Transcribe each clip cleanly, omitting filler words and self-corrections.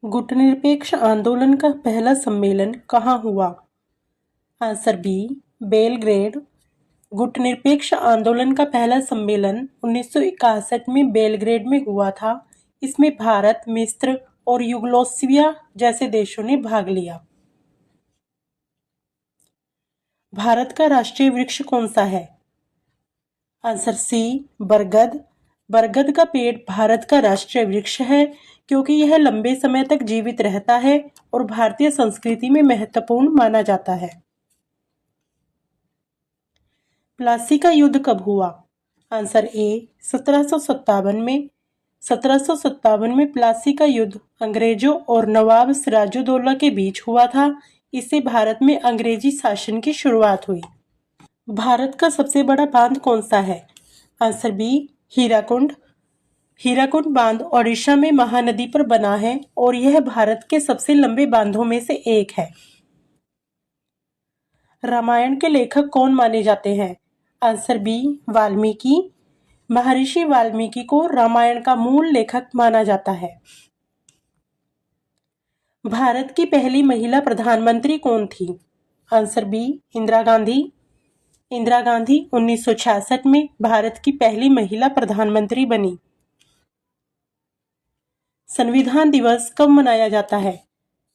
गुटनिरपेक्ष आंदोलन का पहला सम्मेलन कहाँ हुआ? Answer B, Belgrade. गुटनिरपेक्ष आंदोलन का पहला सम्मेलन 1961 में बेलग्रेड में हुआ था। इसमें भारत, मिस्र और यूगोस्लाविया जैसे देशों ने भाग लिया। भारत का राष्ट्रीय वृक्ष कौन सा है? आंसर सी, बरगद। बरगद का पेड़ भारत का राष्ट्रीय वृक्ष है क्योंकि यह लंबे समय तक जीवित रहता है और भारतीय संस्कृति में महत्वपूर्ण माना जाता है। प्लासी का युद्ध कब हुआ? आंसर ए, 1757 में। 1757 में प्लासी का युद्ध अंग्रेजों और नवाब सिराजुद्दौला के बीच हुआ था। इससे भारत में अंग्रेजी शासन की शुरुआत हुई। भारत का सबसे बड़ा बांध कौन सा है? Answer B, Hirakud. हीराकुंड बांध ओडिशा में महानदी पर बना है और यह भारत के सबसे लंबे बांधों में से एक है। रामायण के लेखक कौन माने जाते हैं? Answer B, Valmiki. महर्षि वाल्मीकि को रामायण का मूल लेखक माना जाता है। भारत की पहली महिला प्रधानमंत्री कौन थी? Answer B, Indira Gandhi. इंदिरा गांधी 1966 में भारत की पहली महिला प्रधानमंत्री बनी। संविधान दिवस कब मनाया जाता है?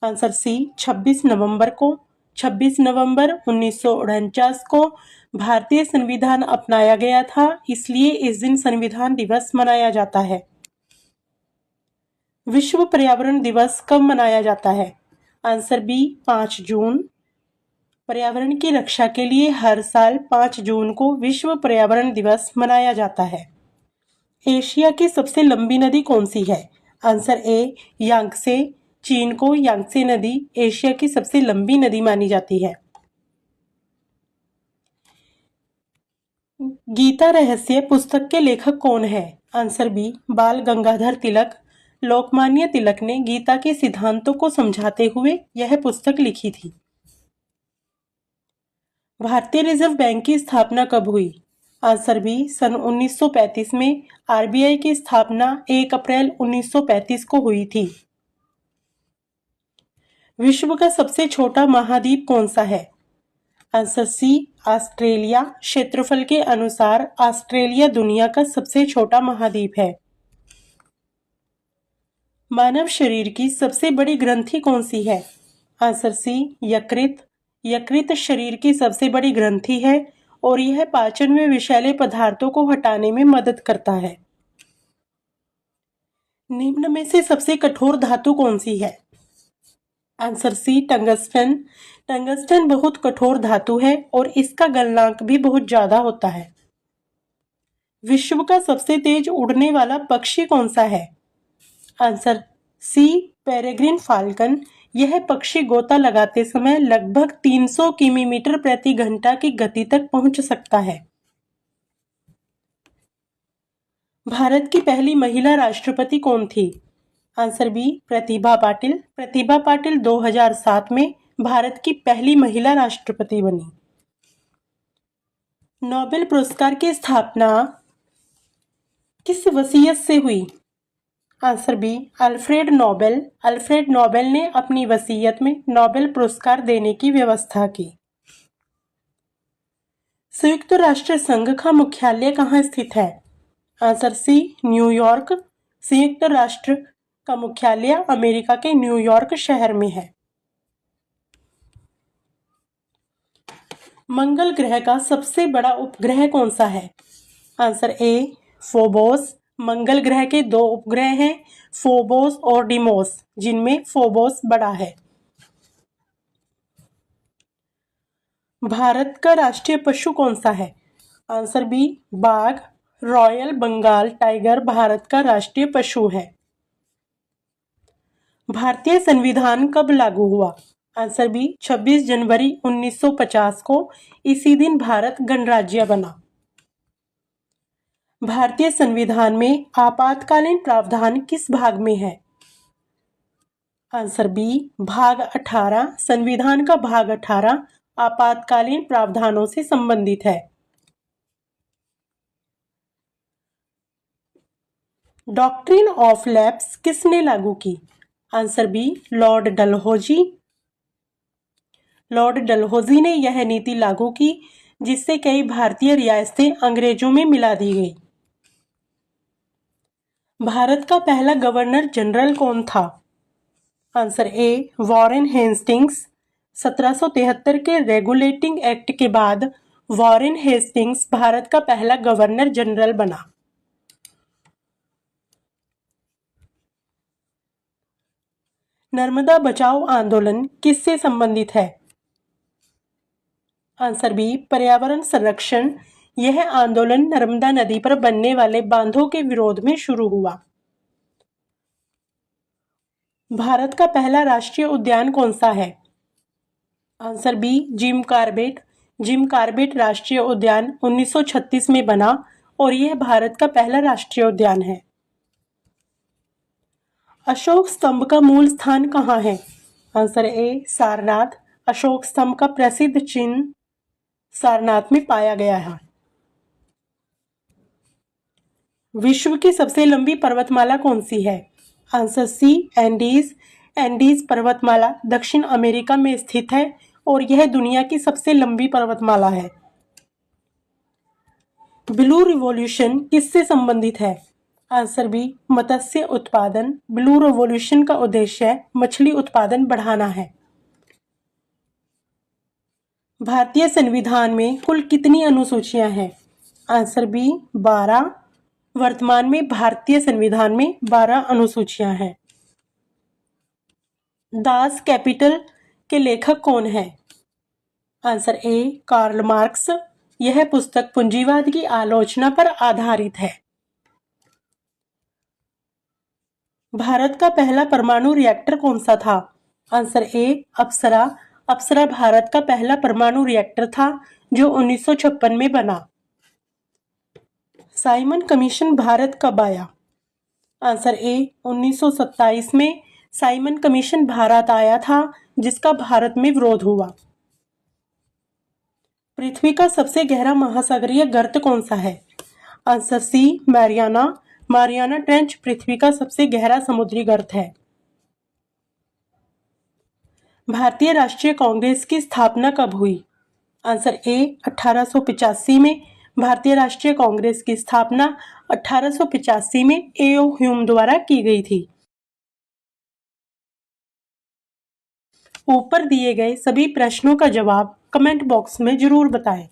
आंसर सी, 26 नवंबर को। 26 नवंबर 1949 को भारतीय संविधान अपनाया गया था, इसलिए इस दिन संविधान दिवस मनाया जाता है। विश्व पर्यावरण दिवस कब मनाया जाता है? आंसर बी, 5 जून। पर्यावरण की रक्षा के लिए हर साल 5 जून को विश्व पर्यावरण दिवस मनाया जाता है। एशिया की सबसे लंबी नदी कौन सी है? आंसर ए, यांगसे। चीन को यांगसे नदी एशिया की सबसे लंबी नदी मानी जाती है। गीता रहस्य पुस्तक के लेखक कौन है? आंसर बी, बाल गंगाधर तिलक। लोकमान्य तिलक ने गीता के सिद्धांतों को समझाते हुए यह पुस्तक लिखी थी। भारतीय रिजर्व बैंक की स्थापना कब हुई? आंसर बी, सन 1935 में। आरबीआई की स्थापना 1 अप्रैल 1935 को हुई थी। विश्व का सबसे छोटा महाद्वीप कौन सा है? Answer C, Australia. क्षेत्रफल के अनुसार ऑस्ट्रेलिया दुनिया का सबसे छोटा महाद्वीप है। मानव शरीर की सबसे बड़ी ग्रंथि कौन सी है? आंसर सी, यकृत। यकृत शरीर की सबसे बड़ी ग्रंथि है और यह पाचन में विषैले पदार्थों को हटाने में मदद करता है। निम्न में से सबसे कठोर धातु कौन सी है? आंसर सी, टंगस्टन। टंगस्टन बहुत कठोर धातु है और इसका गलनांक भी बहुत ज्यादा होता है। विश्व का सबसे तेज उड़ने वाला पक्षी कौन सा है? Answer C, peregrine falcon. यह पक्षी गोता लगाते समय लगभग 300 किलोमीटर प्रति घंटा की गति तक पहुंच सकता है। भारत की पहली महिला राष्ट्रपति कौन थी? Answer B, Pratibha Patil. प्रतिभा पाटिल 2007 में भारत की पहली महिला राष्ट्रपति बनी। नोबेल पुरस्कार की स्थापना किस वसीयत से हुई? Answer B, Alfred Nobel. Alfred Nobel ने अपनी वसीयत में नोबेल पुरस्कार देने की व्यवस्था की। संयुक्त राष्ट्र संघ का मुख्यालय कहाँ स्थित है? Answer C, New York. संयुक्त राष्ट्र का मुख्यालय अमेरिका के न्यूयॉर्क शहर में है। मंगल ग्रह का सबसे बड़ा उपग्रह कौन सा है? आंसर ए, फोबोस। मंगल ग्रह के 2 उपग्रह हैं, फोबोस और डिमोस, जिनमें फोबोस बड़ा है। भारत का राष्ट्रीय पशु कौन सा है? आंसर बी, बाघ। रॉयल बंगाल टाइगर भारत का राष्ट्रीय पशु है। भारतीय संविधान कब लागू हुआ? आंसर बी, 26 जनवरी 1950 को। इसी दिन भारत गणराज्य बना। भारतीय संविधान में आपातकालीन प्रावधान किस भाग में है? आंसर बी, भाग 18। संविधान का भाग 18 आपातकालीन प्रावधानों से संबंधित है। डॉक्ट्रिन ऑफ लैप्स किसने लागू की? Answer B Lord Dalhousie. Lord Dalhousie ने यह नीति लागू की जिससे कई भारतीय रियासतें अंग्रेजों में मिला दी गई। भारत का पहला गवर्नर जनरल कौन था? Answer A Warren Hastings. 1773 के रेगुलेटिंग एक्ट के बाद वॉरेन हेस्टिंग्स भारत का पहला गवर्नर जनरल बना। नर्मदा बचाओ आंदोलन किससे संबंधित है? आंसर बी पर्यावरण संरक्षण। यह आंदोलन नर्मदा नदी पर बनने वाले बांधों के विरोध में शुरू हुआ। भारत का पहला राष्ट्रीय उद्यान कौन सा है? Answer B Jim Corbett. Jim Corbett राष्ट्रीय उद्यान 1936 में बना और यह भारत का पहला राष्ट्रीय उद्यान है। अशोक स्तंभ का मूल स्थान कहाँ है? आंसर ए सारनाथ। अशोक स्तंभ का प्रसिद्ध चिन्ह सारनाथ में पाया गया है। विश्व की सबसे लंबी पर्वतमाला कौन सी है? आंसर सी एंडीज। एंडीज पर्वतमाला दक्षिण अमेरिका में स्थित है और यह दुनिया की सबसे लंबी पर्वतमाला है। ब्लू रिवॉल्यूशन किससे संबंधित है? आंसर बी मत्स्य उत्पादन। ब्लू रिवॉल्यूशन का उद्देश्य मछली उत्पादन बढ़ाना है। भारतीय संविधान में कुल कितनी अनुसूचियां हैं? Answer B 12। वर्तमान में भारतीय संविधान में 12 अनुसूचियां हैं। दास कैपिटल के लेखक कौन है? Answer A Karl Marx. यह पुस्तक पूंजीवाद की आलोचना पर आधारित है। भारत का पहला परमाणु रिएक्टर कौन सा था? आंसर ए अप्सरा। अप्सरा भारत का पहला परमाणु रिएक्टर था जो 1956 में बना। साइमन कमीशन भारत कब आया? आंसर ए 1927 में साइमन कमीशन भारत आया था जिसका भारत में विरोध हुआ। पृथ्वी का सबसे गहरा महासागरीय गर्त कौन सा है? Answer C Mariana. Mariana trench पृथ्वी का सबसे गहरा समुद्री गर्त है। भारतीय राष्ट्रीय कांग्रेस की स्थापना कब हुई? आंसर ए 1885 में। भारतीय राष्ट्रीय कांग्रेस की स्थापना 1885 में ए.ओ. ह्यूम द्वारा की गई थी। ऊपर दिए गए सभी प्रश्नों का जवाब कमेंट बॉक्स में जरूर बताएं।